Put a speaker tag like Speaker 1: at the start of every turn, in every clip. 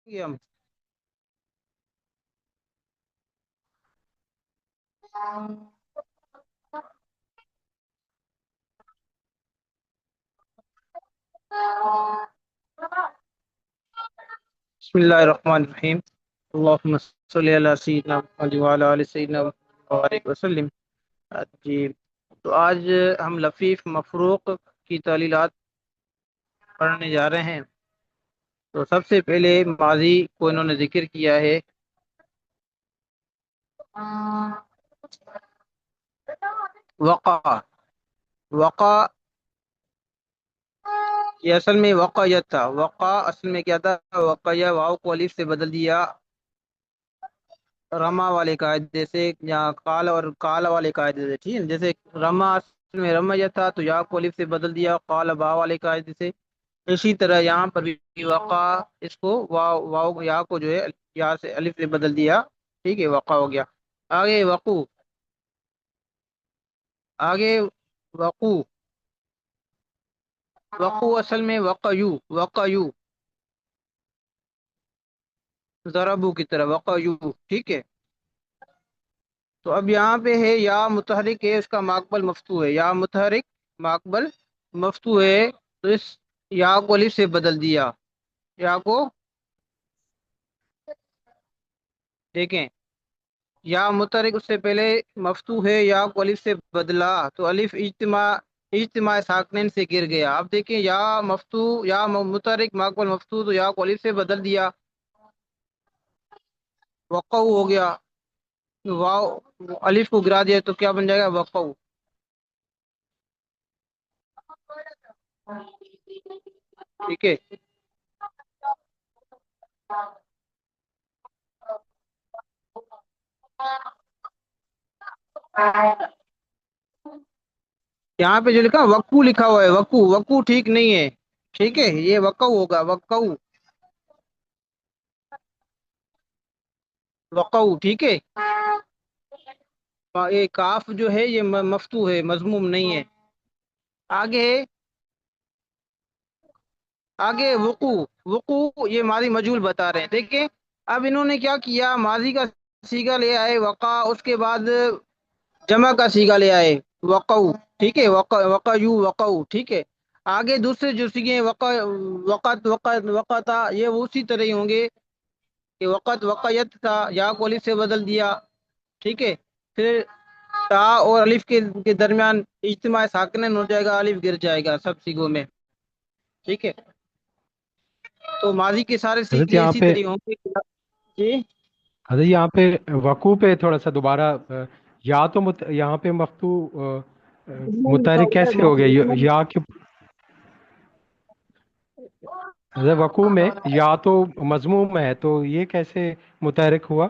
Speaker 1: یہ ہم بسم اللہ الرحمن الرحیم اللہم صلی علی سیدنا محمد وعلی آل سیدنا محمد وبارک وسلم۔ جی، تو آج ہم لفیف مفروق کی تعلیلات پڑھنے جا رہے ہیں۔ تو سب سے پہلے ماضی کو انہوں نے ذکر کیا ہے۔ وقع وقع یہ اصل میں وقعیت تھا۔ وقع اصل میں کیا تھا؟ وقعیہ واو کو الف سے بدل دیا رما والے قاعدے سے، یا قال اور قال والے قاعدے سے، ٹھیک ہے۔ جیسے رما اصل میں رمیہ تھا تو یا کو الف سے بدل دیا قال با والے قاعدے سے، اسی طرح یہاں پر بھی وقع، اس کو واو یا کو جو ہے یا سے الف سے بدل دیا، ٹھیک ہے، وقع ہو گیا۔ آگے وقوع، آگے وقوع وقوع اصل میں وقعیو ضربو کی طرح وقعیو، ٹھیک ہے۔ تو اب یہاں پہ ہے یا متحرک ہے، اس کا ماقبل مفتوح ہے، یا متحرک ماقبل مفتوح ہے، تو اس یا کو الف سے بدل دیا، یا کو دیکھیں، یا متحرک اس سے پہلے مفتوح ہے، یا کو الف سے بدلا تو الف اجتماع ساکنین سے گر گیا۔ اب دیکھیں یا مفتوح، یا متحرک ماقبل مفتوح، تو یا کو الف سے بدل دیا، وقع ہو گیا، واو الف کو گرا دیا تو کیا بن جائے گا؟ وقع۔ ٹھیک ہے، یہاں پہ جو لکھا وقوع لکھا ہوا ہے، وقوع ٹھیک نہیں ہے، ٹھیک ہے، یہ وقع ہوگا، وقع، ٹھیک ہے۔ یہ کاف جو ہے یہ مفتوح ہے، مضموم نہیں ہے۔ آگے وقوع یہ ماضی مجہول بتا رہے ہیں۔ دیکھیں اب انہوں نے کیا کیا، ماضی کا صیغہ لے آئے وقع، اس کے بعد جمع کا صیغہ لے آئے وقع، ٹھیک ہے، وقع، ٹھیک ہے۔ آگے دوسرے جو صیغے وقتا، یہ اسی طرح ہی ہوں گے کہ وقیت تھا، یا کو الف سے بدل دیا، ٹھیک ہے۔ پھر تا اور الف کے درمیان اجتماع ساکنین ہو جائے گا، الف گر جائے گا سب صیغوں میں، ٹھیک ہے۔ تو ماضی کے سارے
Speaker 2: حضرت
Speaker 1: صیغے
Speaker 2: یہاں
Speaker 1: اسی
Speaker 2: پہ
Speaker 1: طرح ہوں گے۔ جی
Speaker 2: حضرت یہاں پہ وقوع پہ تھوڑا سا دوبارہ یا تو یہاں پہ مفتوح
Speaker 1: لکھا
Speaker 2: متحرک
Speaker 1: ہوا
Speaker 2: کیسے ہو گیا یا کہ حضرت وقوع میں یا تو مضموم ہے تو یہ کیسے متحرک ہوا؟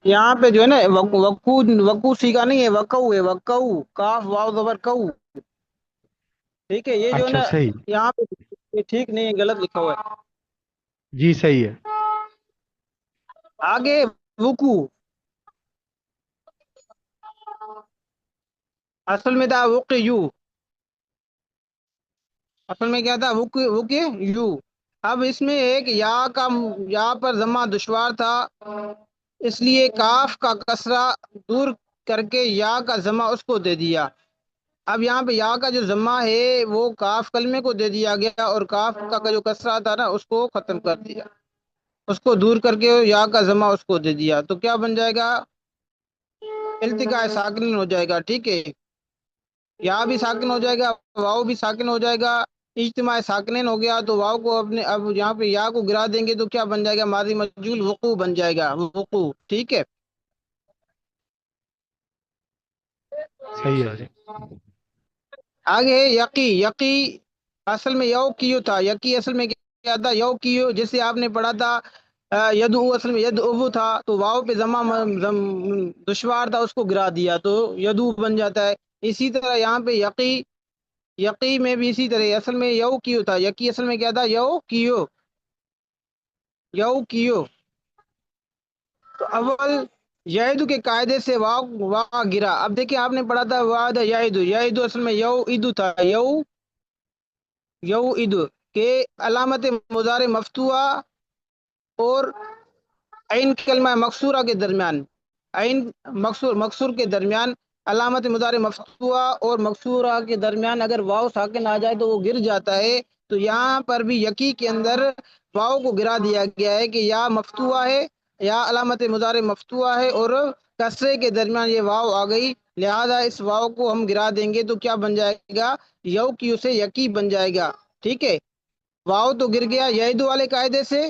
Speaker 1: یہاں پہ جو ہے نا وقوع صیغہ نہیں ہے، وقع کاف واو زبر کؤ، ٹھیک ہے۔ یہ جو ہے
Speaker 2: اچھا
Speaker 1: نا
Speaker 2: صحیح،
Speaker 1: یہاں پہ یہ ٹھیک نہیں ہے، غلط لکھا ہوا ہے۔
Speaker 2: جی صحیح ہے۔
Speaker 1: آگے وقوع اصل میں تھا وقیو، اصل میں کیا تھا؟ وقیو۔ اب اس میں ایک یا پر ضمہ دشوار تھا، اس لیے کاف کا کسرہ دور کر کے یا کا ضمہ اس کو دے دیا۔ اب یہاں پہ یا کا جو ضمہ ہے وہ کاف کلمے کو دے دیا گیا، اور کاف کا جو کسرہ تھا نا اس کو ختم کر دیا، اس کو دور کر کے یا کا ضمہ اس کو دے دیا، تو کیا بن جائے گا؟ التقاء ساکنین ہو جائے گا، ٹھیک ہے۔ یا بھی ساکن ہو جائے گا، واؤ بھی ساکن ہو جائے گا، اجتماع ساکنین ہو گیا تو واؤ کو اب یہاں پہ یا کو گرا دیں گے تو کیا بن جائے گا؟ ماضی مجہول وقوع بن جائے گا، وقوع، ٹھیک ہے۔
Speaker 2: صحیح ہے حضرت۔
Speaker 1: آگے یقی اصل میں یو کیو تھا، یقی اصل میں کیا تھا؟ یو کیو، جیسے آپ نے پڑھا تھا یدعو، اصل میں یدعو تھا تو واؤ پہ ضمہ دشوار تھا، اس کو گرا دیا تو یدعو بن جاتا ہے۔ اسی طرح یہاں پہ یقی میں بھی اسی طرح، اصل میں یو کیو تھا، یقی اصل میں کیا تھا؟ یو کیو، تو اول یعیدو کے قاعدے سے واو گرا۔ اب دیکھیں آپ نے پڑھا تھا وعد یعیدو اصل میں یو ایدو تھا، یو ایدو کے علامت مضارع مفتوحہ اور عین کلمہ مقصورہ کے درمیان، عین مقصور کے درمیان علامت مضارع مفتوحہ اور مقصورہ کے درمیان اگر واو ساکن آ جائے تو وہ گر جاتا ہے۔ تو یہاں پر بھی یقی کے اندر واو کو گرا دیا گیا ہے کہ یا مفتوحہ ہے، یا علامت مضارع مفتوحہ ہے اور کسرے کے درمیان یہ واو آ گئی، لہذا اس واو کو ہم گرا دیں گے تو کیا بن جائے گا؟ یو کی اسے یقی بن جائے گا، ٹھیک ہے۔ واو تو گر گیا یعید والے قاعدے سے،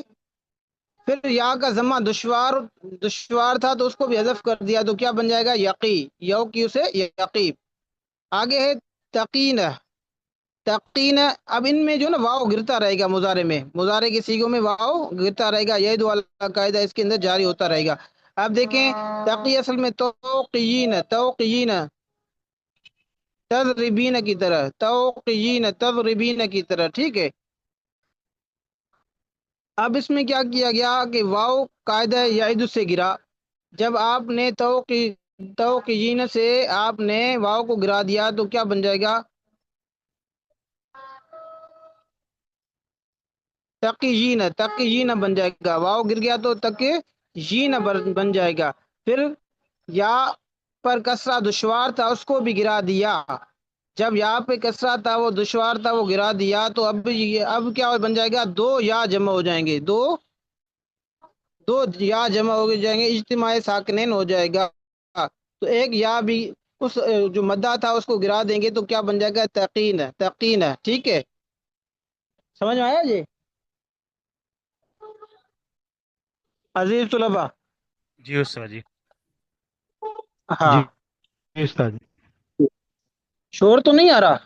Speaker 1: پھر یا کا ضمہ دشوار تھا تو اس کو بھی حذف کر دیا تو کیا بن جائے گا؟ یقی، یو کی اسے یقی۔ آگے ہے تقین، تقین، اب ان میں جو نا واو گرتا رہے گا، مضارع میں، مضارع کے صیغوں میں واو گرتا رہے گا، یعید والا قاعدہ اس کے اندر جاری ہوتا رہے گا۔ اب دیکھیں تقی اصل میں توقیین، توقیین تضربین کی طرح، توقیین تضربین کی طرح، ٹھیک ہے۔ اب اس میں کیا کیا گیا کہ واو قاعدہ یعید سے گرا، جب آپ نے توقیین سے آپ نے واو کو گرا دیا تو کیا بن جائے گا؟ تقیین، تقیین بن جائے گا، واو گر گیا تو تقیین بن جائے گا۔ پھر یا پر کسرہ دشوار تھا اس کو بھی گرا دیا، جب یہاں پہ کسرہ تھا وہ دشوار تھا وہ گرا دیا تو اب کیا بن جائے گا؟ دو یا جمع ہو جائیں گے، دو یا جمع ہو جائیں گے، اجتماع ساکنین ہو جائے گا۔ تو ایک یا بھی اس جو مدہ تھا اس کو گرا دیں گے تو کیا بن جائے گا؟ تقین، تقین، ٹھیک ہے۔ سمجھ میں آیا جی عزیز طلبا؟
Speaker 3: جی استاد جی۔
Speaker 1: ہاں،
Speaker 2: جی استاد جی۔
Speaker 1: شور تو نہیں آ رہا؟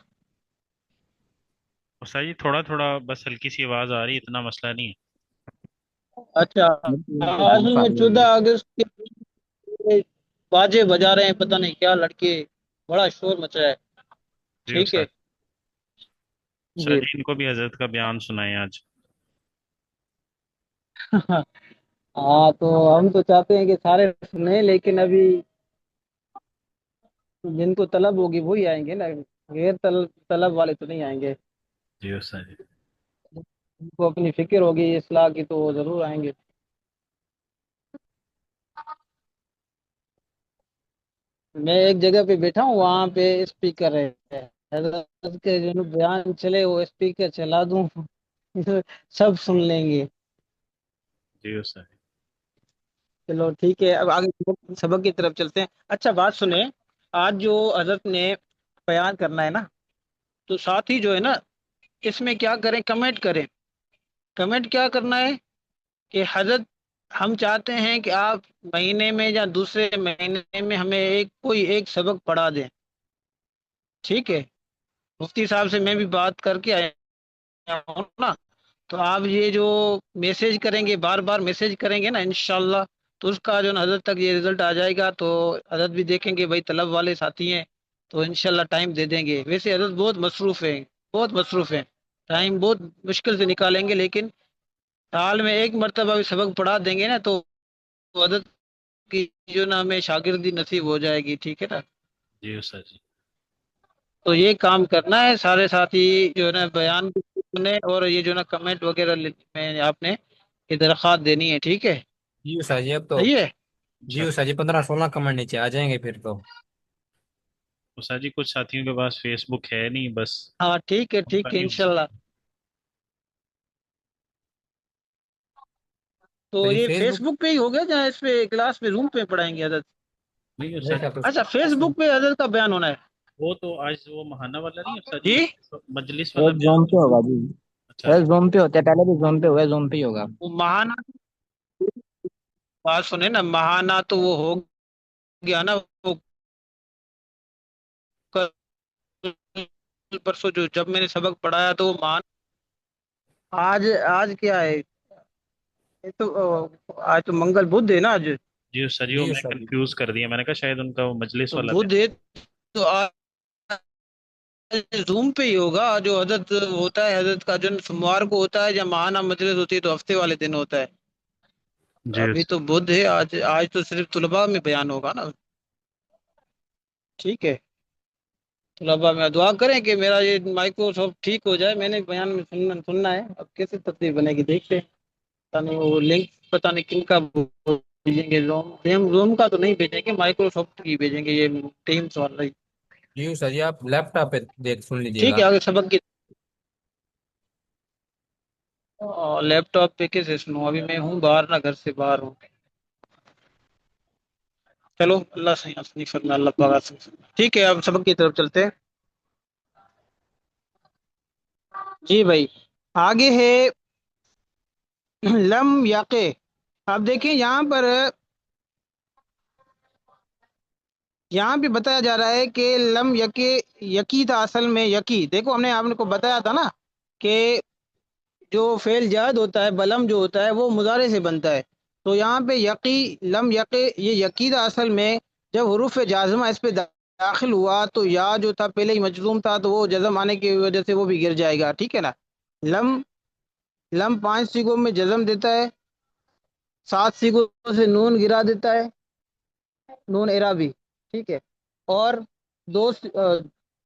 Speaker 3: استاد جی تھوڑا تھوڑا بس ہلکی سی آواز آ رہی ہے، اتنا مسئلہ نہیں ہے۔
Speaker 1: اچھا، اصل میں 14 اگست کے باجے بجا رہے ہیں، پتہ نہیں کیا لڑکے، بڑا شور مچا ہے،
Speaker 3: جی
Speaker 1: ٹھیک ہے
Speaker 3: استاد،
Speaker 1: جی۔
Speaker 3: استاد جی ان کو بھی حضرت کا بیان سنائیں آج۔
Speaker 1: ہاں تو ہم تو چاہتے ہیں کہ سارے سنیں، لیکن ابھی جن کو طلب ہوگی وہی آئیں گے نا، غیر طلب والے تو نہیں آئیں گے،
Speaker 3: جی استاد جی۔
Speaker 1: ان کو اپنی فکر ہوگی اصلاح کی تو وہ ضرور آئیں گے۔ میں ایک جگہ پہ بیٹھا ہوں، وہاں پہ اسپیکر ہے، حضرت کے جو بیان چلے وہ اسپیکر چلا دوں سب سن لیں گے۔
Speaker 3: جی استاد جی۔
Speaker 1: چلو ٹھیک ہے، اب آگے سبق کی طرف چلتے ہیں۔ اچھا بات سنیں، آج جو حضرت نے بیان کرنا ہے نا، تو ساتھ ہی جو ہے نا اس میں کیا کریں؟ کمنٹ کریں۔ کمنٹ کیا کرنا ہے کہ حضرت ہم چاہتے ہیں کہ آپ مہینے میں یا دوسرے مہینے میں ہمیں کوئی ایک سبق پڑھا دیں، ٹھیک ہے۔ مفتی صاحب سے میں بھی بات کر کے آیا ہوں نا، تو آپ یہ جو میسج کریں گے، بار بار میسج کریں گے نا انشاءاللہ، تو اس کا جو نا حضرت تک یہ رزلٹ آ جائے گا، تو حضرت بھی دیکھیں گے بھائی طلب والے ساتھی ہیں تو انشاءاللہ ٹائم دے دیں گے۔ ویسے حضرت بہت مصروف ہیں، بہت مصروف ہیں، ٹائم بہت مشکل سے نکالیں گے، لیکن سال میں ایک مرتبہ بھی سبق پڑھا دیں گے نا تو حضرت کی جو نا ہمیں شاگردی نصیب ہو جائے گی، ٹھیک ہے نا۔
Speaker 3: جی استاد جی۔
Speaker 1: تو یہ کام کرنا ہے سارے ساتھی، جو ہے نا بیان بھی سنیں اور یہ جو نا کمنٹ وغیرہ میں آپ نے یہ درخواست دینی ہے، ٹھیک ہے،
Speaker 4: جی استاد جی، اب تو
Speaker 1: صحیح ہے۔
Speaker 4: جی استاد جی 15-16 کمنٹ نیچے آ جائیں گے پھر تو۔
Speaker 3: استاد جی کچھ ساتھیوں کے پاس فیس بک ہے نہیں، بس
Speaker 1: ہاں ٹھیک ہے،
Speaker 3: ان کا
Speaker 1: ٹھیک ہے
Speaker 3: نہیں ہو
Speaker 1: انشاءاللہ۔
Speaker 3: سکتا۔
Speaker 1: تو
Speaker 4: تو جی
Speaker 1: یہ
Speaker 4: فیس
Speaker 1: فیس
Speaker 4: بک
Speaker 1: بک پہ ہی ہوگا یا اس پہ کلاس پہ روم پہ پڑھائیں گے حضرت؟
Speaker 3: نہیں
Speaker 4: میرے
Speaker 3: استاد
Speaker 4: خیال
Speaker 3: جی،
Speaker 1: اچھا فیس
Speaker 4: سے
Speaker 1: بک پہ حضرت کا بیان ہونا ہے؟
Speaker 3: وہ تو آج وہ ماہانہ والا نہیں ہے استاد جی،
Speaker 1: جی،
Speaker 3: مجلس والا
Speaker 5: ایک
Speaker 3: بیان
Speaker 5: زوم
Speaker 3: تو۔
Speaker 5: پہ ہوگا جی،
Speaker 3: اچھا اچھا۔
Speaker 5: زوم پہ ہوتا ہے، پہلے بھی زوم پہ ہوا ہے، زوم پہ ہی ہوگا۔
Speaker 1: وہ ماہانہ، بات سنیں نا، ماہانہ تو وہ ہو گیا نا، وہ کل پرسوں جو جب میں نے سبق پڑھایا تو وہ آج کیا ہے؟ یہ تو آج تو منگل بدھ ہے نا آج،
Speaker 3: جی استاد جی، وہ
Speaker 4: جی
Speaker 3: میں
Speaker 4: استاد جی۔
Speaker 3: کنفیوز کر دیا، میں نے کہا شاید ان کا وہ مجلس
Speaker 1: تو
Speaker 3: والا
Speaker 1: بدھ
Speaker 3: بیان۔
Speaker 1: ہے تو آج زوم پہ ہی ہوگا جو حضرت ہوتا ہے، حضرت کا جو سوموار کو ہوتا ہے، یا ماہانہ مجلس ہوتی ہے تو ہفتے والے دن ہوتا ہے۔
Speaker 3: جی
Speaker 1: ابھی تو بدھ ہے، آج تو صرف طلباء میں بیان ہوگا نا، ٹھیک ہے۔ طلباء میں دعا کریں کہ میرا یہ مائکروسافٹ ٹھیک ہو جائے، میں نے بیان میں سننا ہے، اب کیسے ترتیب بنے گی دیکھتے ہیں۔ پتہ نہیں وہ لنک پتہ نہیں کن کا بھیجیں گے، زوم کا تو نہیں بھیجیں گے، مائکروسافٹ کی بھیجیں گے، یہ ٹیمس والا ہی۔
Speaker 4: جی استاد جی آپ لیپ ٹاپ پہ دیکھ سن لیجیے
Speaker 1: ٹھیک
Speaker 4: گا۔
Speaker 1: ہے، آگے سبق کی لیپ ٹاپ پہ کیسے سنوں، ابھی میں ہوں باہر نہ، گھر سے باہر ہوں۔ چلو اللہ سے حسنی فرما، اللہ پاک سے۔ ٹھیک ہے، اب سبق کی طرف چلتے ہیں۔ جی بھائی، آگے ہے لم یقع۔ اب دیکھیں یہاں پہ بتایا جا رہا ہے کہ لم یقع یقی تھا، اصل میں یقی، دیکھو ہم نے آپ کو بتایا تھا نا کہ جو فعل جاد ہوتا ہے بلم جو ہوتا ہے وہ مضارع سے بنتا ہے، تو یہاں پہ یقی لم یقع یہ یقی تھا اصل میں، جب حروف جازمہ اس پہ داخل ہوا تو یا جو تھا پہلے ہی مجزوم تھا، تو وہ جزم آنے کی وجہ سے وہ بھی گر جائے گا، ٹھیک ہے نا۔ لم 5 سیغوں میں جزم دیتا ہے، 7 سیغوں سے نون گرا دیتا ہے، نون اعرابی، ٹھیک ہے، اور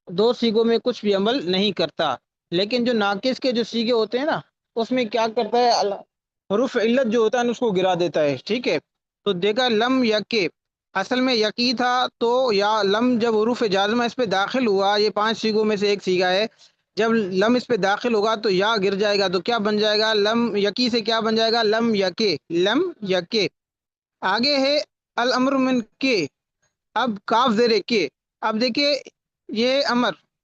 Speaker 1: دو سیغوں میں کچھ بھی عمل نہیں کرتا۔ لیکن جو ناقص کے جو سیغے ہوتے ہیں نا، اس میں کیا کرتا ہے، حروف علت جو ہوتا ہے اس کو گرا دیتا ہے، ٹھیک ہے۔ تو دیکھا لم یقع اصل میں یقی تھا، تو یا لم جب حروف جازمہ اس پہ داخل ہوا، یہ 5 سیغوں میں سے ایک سیغہ ہے، جب لم اس پہ داخل ہوگا تو یا گر جائے گا، تو کیا بن جائے گا، لم یقی سے کیا بن جائے گا، لم یقع، لم یقع۔ آگے ہے الامر من کے، اب کاف زیر کے، اب دیکھیے یہ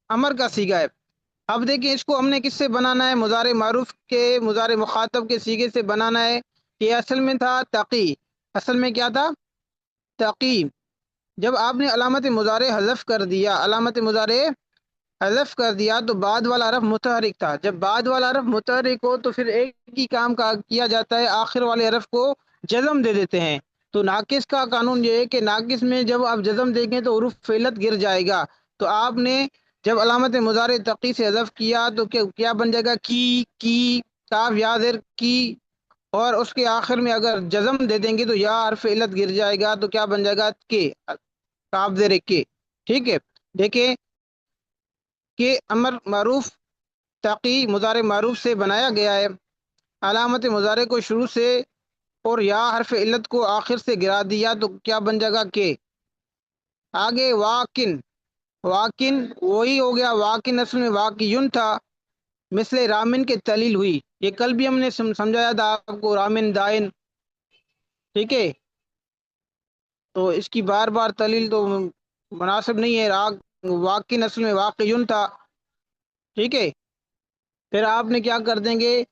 Speaker 1: امر کا صیغہ ہے، اب دیکھیں اس کو ہم نے کس سے بنانا ہے، مضارع معروف کے مضارع مخاطب کے صیغے سے بنانا ہے۔ یہ اصل میں تھا تقی، اصل میں کیا تھا، تقی۔ جب آپ نے علامت مضارع حذف کر دیا تو بعد والا حرف متحرک تھا، جب بعد والا حرف متحرک ہو تو پھر ایک ہی کام کیا جاتا ہے، آخر والے حرف کو جزم دے دیتے ہیں۔ تو ناقص کا قانون یہ ہے کہ ناقص میں جب آپ جزم دیں گے تو حروف علت گر جائے گا، تو آپ نے جب علامت مضارع تقی سے حذف کیا تو کیا بن جائے گا، کی کاف یا زیر کی، اور اس کے آخر میں اگر جزم دے دیں گے تو یا حرف علت گر جائے گا، تو کیا بن جائے گا، کے، کاف زیر کے، ٹھیک ہے۔ دیکھیں کہ امر معروف تقی مضارع معروف سے بنایا گیا ہے، علامت مضارع کو شروع سے اور یا حرف علت کو آخر سے گرا دیا تو کیا بن جائے گا، کے۔ آگے واکن وہی ہو گیا، واکن اصل میں واقعین تھا، مثل رامن کے تلیل ہوئی، یہ کل بھی ہم نے سمجھایا تھا آپ کو، رامن دائن، ٹھیک ہے، تو اس کی بار بار تلیل تو مناسب نہیں ہے، واکن اصل میں واقعین تھا، ٹھیک ہے۔ پھر آپ نے کیا کر دیں گے،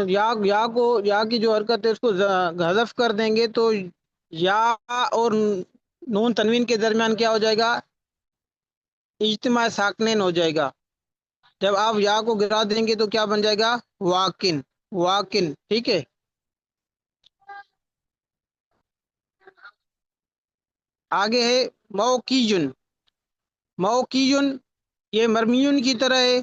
Speaker 1: یا کی جو حرکت ہے اس کو حذف کر دیں گے، تو یا اور نون تنوین کے درمیان کیا ہو جائے گا، اجتماع ساکنین ہو جائے گا، جب آپ یا کو گرا دیں گے تو کیا بن جائے گا، واکن، ٹھیک ہے۔ آگے ہے موقیجن، یہ مرمیون کی طرح ہے،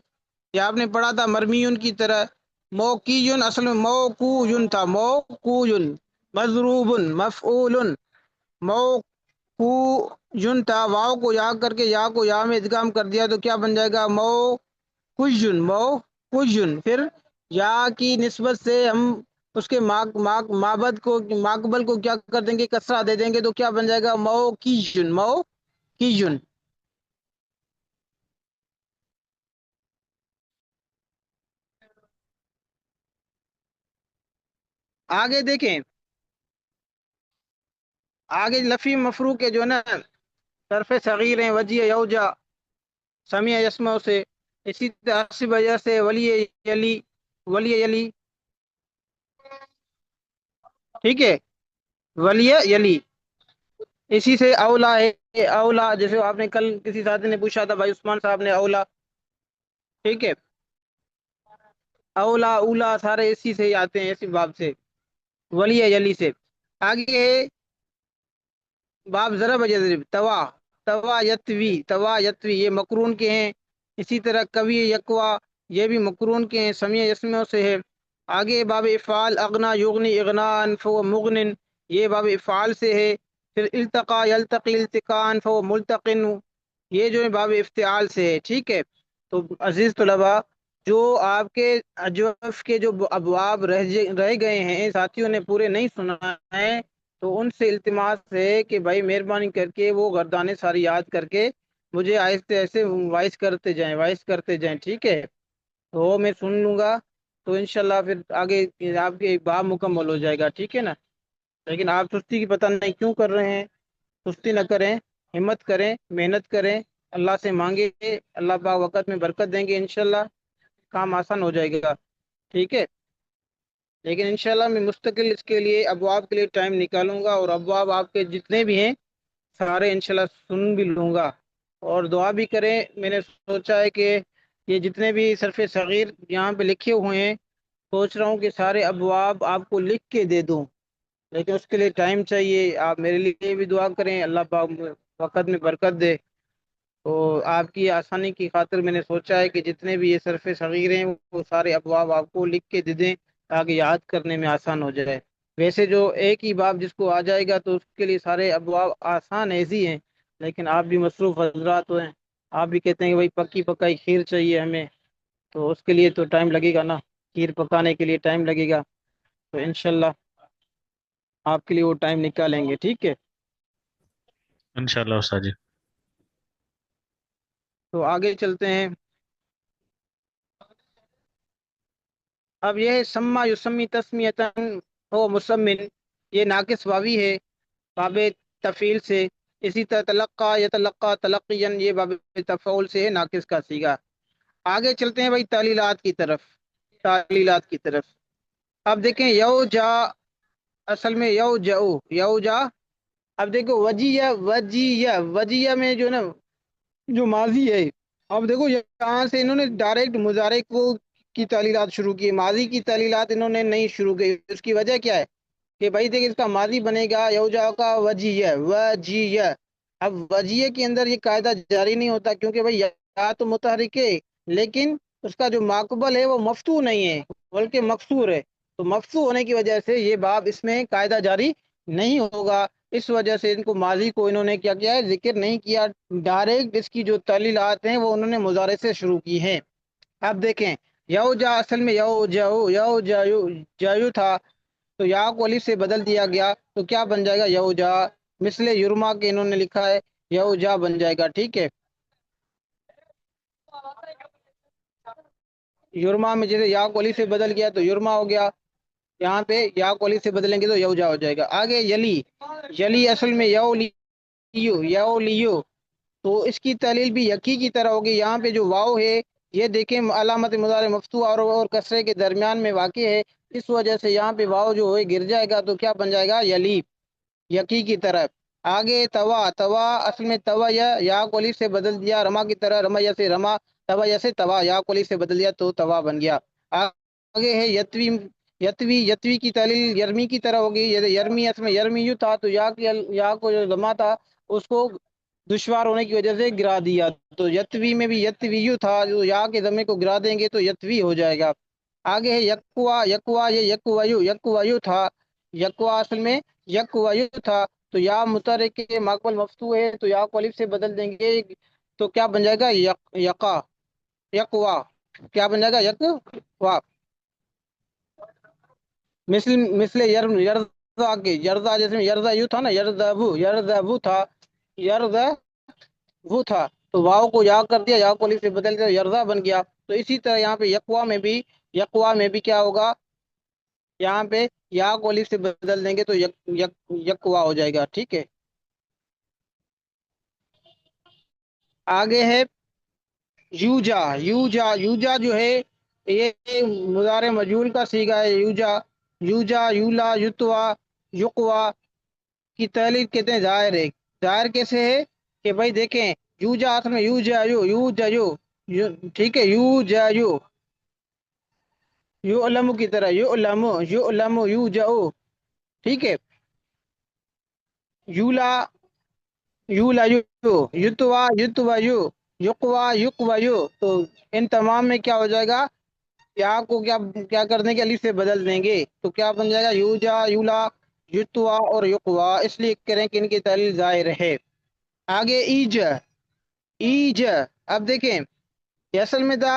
Speaker 1: یہ آپ نے پڑھا تھا مرمیون کی طرح، موقیجن اصل میں موقوجن تھا، موقوجن، مضروبن مفعول، موقوجن تھا، واو کو یا کر کے یا کو یا میں ادغام کر دیا تو کیا بن جائے گا، موقوجن۔ پھر یا کی نسبت سے ہم اس کے ماقبل کو کیا کر دیں گے، کسرہ دے دیں گے تو کیا بن جائے گا، موقیجن۔ آگے دیکھیں، آگے لفی مفروع کے جو ہے نا طرف صغیر ہیں، وجیہ یوجا، سمیع یسمع سے، اسی وجہ سے ولی یلی، ٹھیک ہے، ولی یلی، اسی سے اولا ہے، اولا جیسے آپ نے کل کسی ساتھی نے پوچھا تھا، بھائی عثمان صاحب نے، اولا، ٹھیک ہے، اولا اولا سارے اسی سے ہی آتے ہیں، اسی باب سے، ولی یلی سے۔ آگے باب ضرب یضرب، توا یتوی، یہ مقرون کے ہیں، اسی طرح کوی یکوا، یہ بھی مقرون کے ہیں، سمیع یسمع سے ہے۔ آگے باب افعال، اغنا یغنی اغنان فهو مغنن، یہ باب افعال سے ہے۔ پھر التقا یلتقی التقان فهو ملتقن، یہ جو ہے باب افتعال سے ہے، ٹھیک ہے۔ تو عزیز طلباء جو آپ کے اجوف کے جو ابواب رہ گئے ہیں ساتھیوں نے پورے نہیں سنا ہے، تو ان سے التماس ہے کہ بھائی مہربانی کر کے وہ گردانے ساری یاد کر کے مجھے آہستہ ایسے وائس کرتے جائیں، ٹھیک ہے؟ تو وہ میں سن لوں گا، تو انشاءاللہ پھر آگے آپ کے باب مکمل ہو جائے گا، ٹھیک ہے نا؟ لیکن آپ سستی کی پتہ نہیں کیوں کر رہے ہیں، سستی نہ کریں، ہمت کریں، محنت کریں، اللہ سے مانگے، اللہ پاک وقت میں برکت دیں گے، انشاءاللہ کام آسان ہو جائے گا، ٹھیک ہے؟ لیکن انشاءاللہ میں مستقل اس کے لیے ابواب کے لیے ٹائم نکالوں گا، اور ابواب آپ کے جتنے بھی ہیں سارے انشاءاللہ سن بھی لوں گا، اور دعا بھی کریں۔ میں نے سوچا ہے کہ یہ جتنے بھی صرف صغیر یہاں پہ لکھے ہوئے ہیں، سوچ رہا ہوں کہ سارے ابواب آپ کو لکھ کے دے دوں، لیکن اس کے لیے ٹائم چاہیے۔ آپ میرے لیے بھی دعا کریں، اللہ پاک وقت میں برکت دے۔ تو آپ کی آسانی کی خاطر میں نے سوچا ہے کہ جتنے بھی یہ صرف صغیر ہیں وہ سارے ابواب آپ کو لکھ کے دے دیں تاکہ یاد کرنے میں آسان ہو جائے۔ ویسے جو ایک ہی باب جس کو آ جائے گا تو اس کے لیے سارے ابواب آسان ایزی ہیں، لیکن آپ بھی مصروف حضرات ہیں، آپ بھی کہتے ہیں کہ بھائی پکی پکائی کھیر چاہیے ہمیں، تو اس کے لیے تو ٹائم لگے گا نا، کھیر پکانے کے لیے ٹائم لگے گا، تو انشاءاللہ آپ کے لیے وہ ٹائم نکالیں گے، ٹھیک ہے؟
Speaker 3: انشاءاللہ استاد جی۔
Speaker 1: تو آگے چلتے ہیں۔ اب یہ ہے سما یسمی تسمیتن ہو مسمن، یہ ناقص واوی ہے باب تفعیل سے، اسی طرح تلقا یتلقا تلقین، یہ باب تفعول سے ہے، ناقص کا صیغہ۔ آگے چلتے ہیں بھائی تعلیلات کی طرف، تعلیلات کی طرف۔ اب دیکھیں یو جا، اصل میں یو جا، اب دیکھو وجیہ میں جو نا جو ماضی ہے، اب دیکھو یہاں سے انہوں نے ڈائریکٹ مضارع کو کی تعلیلات شروع کی، ماضی کی تعلیلات انہوں نے نہیں شروع کی۔ اس کی وجہ کیا ہے کہ بھائی دیکھیں اس کا ماضی بنے گا یوجا کا وجیہ۔ اب وجیہ کے اندر یہ قاعدہ جاری نہیں ہوتا، کیونکہ بھائی یا تو متحرک ہے لیکن اس کا جو ماقبل ہے وہ مفتوح نہیں ہے بلکہ مکسور ہے، تو مفتوح ہونے کی وجہ سے یہ باب اس میں قاعدہ جاری نہیں ہوگا، اس وجہ سے ان کو ماضی کو انہوں نے کیا کیا ہے، ذکر نہیں کیا، ڈائریکٹ اس کی جو تعلیلات ہیں وہ انہوں نے مضارع سے شروع کی ہیں۔ اب دیکھیں یو جا، اصل میں یو جایو تھا، تو یا کو الف سے بدل دیا گیا، تو کیا بن جائے گا یو جا، مثل یرما کے انہوں نے لکھا ہے یو جا بن جائے گا، ٹھیک ہے؟ یرما میں جیسے یا کو الف سے بدل گیا تو یرما ہو گیا، یہاں پہ یا کو الف سے بدلیں گے تو یو جا ہو جائے گا۔ آگے یلی اصل میں یو لیو، تو اس کی تعلیل بھی یقی کی طرح ہوگی۔ یہاں پہ جو واو ہے یہ دیکھیں علامت مضارع مفتوح اور کسرے کے درمیان میں واقع ہے، اس وجہ سے یہاں پہ واو جو ہے گر جائے گا، تو کیا بن جائے گا یلی، یقی کی طرف۔ آگے توا اصل میں توا یا کو الف سے بدل دیا، رما کی طرح، رمیا سے رما، توا سے توا، یا کو الف سے بدل دیا تو توا بن گیا۔ آگے ہے یتوی کی تعلیل یرمی کی طرح ہوگی، یرمی اصل میں یرمی یو تھا، تو یا کو جو ضمہ تھا اس کو دشوار ہونے کی وجہ سے گرا دیا، تو یتوی میں بھی یتویو تھا، جو یا کے ضمے کو گرا دیں گے تو یتوی ہو جائے گا۔ آگے ہے یکوا، یہ یکوایو تھا، یکوا اصل میں یکوایو تھا، تو یا متحرک کے ماقبل مفتوح ہے تو یا کو الف سے بدل دیں گے، تو کیا بن جائے گا یکوا، کیا بن جائے گا یکوا، مثل یرزا کے، یرزا جیسے میں یرزا یو تھا نا، یرزبو تھا، وہ تھا، تو واو کو یا کر دیا، یا کو الف سے بدل دیا، یرزا بن گیا۔ تو اسی طرح یہاں پہ یکوا میں بھی کیا ہوگا، یہاں پہ یا کو الف سے بدل دیں گے تو یکوا ہو جائے گا، ٹھیک ہے؟ آگے ہے یوجا جو ہے یہ مضارع مجہول کا صیغہ ہے، یوجا یولا یتوا یقوا کی تعلیل کہتے ہیں ظاہر ہے۔ ظاہر کیسے ہے کہ بھائی دیکھیں یوجا اصل میں یوجایو، ٹھیک ہے، یوجایو، یعلم کی طرح یعلم یوجاؤ، ٹھیک ہے، یولا یتوا یقوا یو، تو ان تمام میں کیا ہو جائے گا، یا کو کیا کر دیں گے، الف سے بدل دیں گے، تو کیا بن جائے گا یوجا یولا یتوا اور یقوا، اس لیے کریں کہ ان کی تعلیل ظاہر ہے۔ آگے ایج، اب دیکھیں یہ اصل میں تھا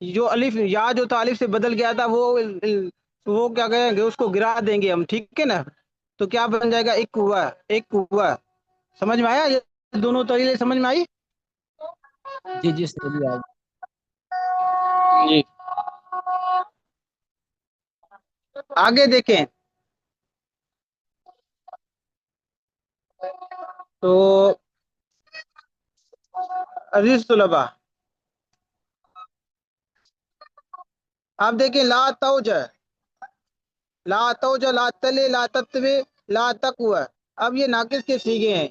Speaker 1: جو الف یا جو تھا الف سے بدل گیا تھا وہ کیا کہیں گے، اس کو گرا دیں گے ہم، ٹھیک ہے نا؟ تو کیا بن جائے گا؟ ایک ہوا، ایک ہوا۔ سمجھ میں آیا؟ یہ دونوں طریقے سمجھ میں آئی؟
Speaker 5: جی جی صحیح بھی آئی۔
Speaker 1: جی آگے دیکھیں تو عزیز طلبا، آپ دیکھیں لا توجہ، لا توجہ، لا تلے، لا تتوے، لا تقوی۔ اب یہ ناقص کے صیغے ہیں،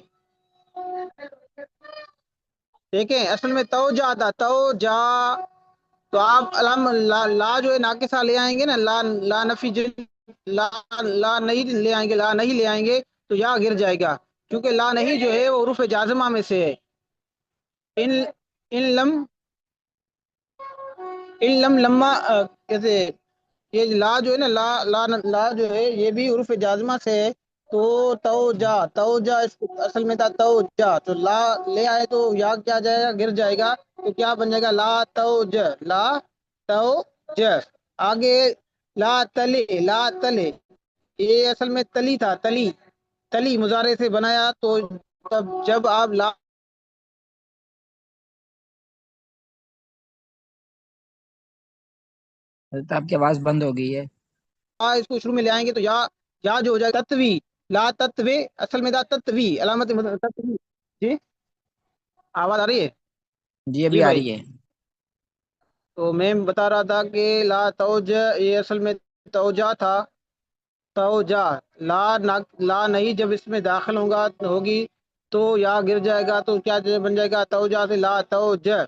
Speaker 1: دیکھیں اصل میں توجہ آتا، توجہ، تو آپ علام لا جو ہے ناقصہ لے آئیں گے نا، لا نفی لا لا نہیں لے آئیں گے، لا نہیں لے آئیں گے تو یا گر جائے گا، کیونکہ لا نہیں جو ہے وہ حروف جازمہ میں سے ہے۔ ان ان لم ان لم لما کیسے، یہ لا جو ہے نا، لا جو ہے یہ بھی حروف جازمہ سے ہے، تو توجہ، توجہ اصل میں تھا توجہ، تو لا لے آئے تو یا کیا جائے گا؟ گر جائے گا، تو کیا بن جائے گا؟ لا توجہ، لا توجہ۔ آگے لا تلے، لا تلے، یہ اصل میں تلی تھا، تلی، تلی مضارع سے بنایا، تو جب آپ لا
Speaker 5: حضرت آپ کی آواز بند ہو گئی ہے۔
Speaker 1: اس کو شروع میں لے آئیں گے تو یا جو ہو جائے گا تتوی، لا تتوی، اصل میں تھا تتوی، علامت تتوی۔ جی آواز آ رہی ہے؟
Speaker 5: جی ابھی
Speaker 1: جی
Speaker 5: آ
Speaker 1: بھائی،
Speaker 5: رہی ہے۔
Speaker 1: تو میں بتا رہا تھا کہ لا توجہ یہ اصل میں توجہ تھا، توجہ، لا نہیں جب اس میں داخل ہوگی تو یا گر جائے گا، تو کیا بن جائے گا؟ توجہ سے لا توجہ۔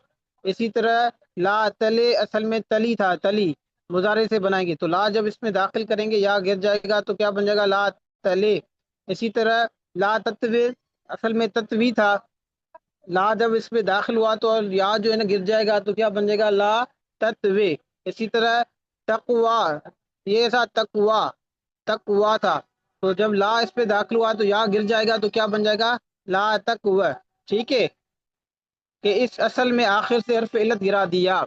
Speaker 1: اسی طرح لا تلے اصل میں تلی تھا، تلی مضارع سے بنائیں گے، تو لا جب اس میں داخل کریں گے یا گر جائے گا، تو کیا بن جائے گا؟ لا تلے۔ اسی طرح لا تتوی اصل میں تتوی تھا، لا جب اس میں داخل ہوا تو یا جو ہے نا گر جائے گا، تو کیا بن جائے گا؟ لا تتوی۔ اسی طرح تقوا، یہ ایسا تقوا، تقوا تھا، تو جب لا اس پہ داخل ہوا تو یا گر جائے گا، تو کیا بن جائے گا؟ لا تقوی، ٹھیک ہے؟ کہ اس اصل میں آخر سے حرف علت گرا دیا۔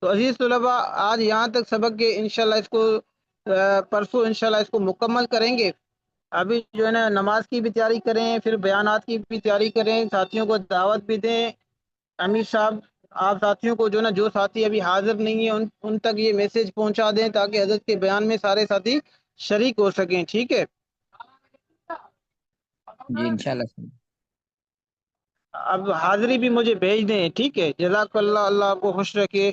Speaker 1: تو عزیز طلبہ آج یہاں تک سبق کے، انشاءاللہ اس کو پرسوں انشاءاللہ اس کو مکمل کریں گے۔ ابھی جو ہے نا نماز کی بھی تیاری کریں، پھر بیانات کی بھی تیاری کریں، ساتھیوں کو دعوت بھی دیں۔ امیر صاحب آپ ساتھیوں کو جو نا، جو ساتھی ابھی حاضر نہیں ہیں ان تک یہ میسج پہنچا دیں، تاکہ حضرت کے بیان میں سارے ساتھی شریک ہو سکیں، ٹھیک ہے؟
Speaker 5: جی انشاءاللہ۔
Speaker 1: اب حاضری بھی مجھے بھیج دیں، ٹھیک ہے؟ جزاک اللہ، اللہ آپ کو خوش رکھے۔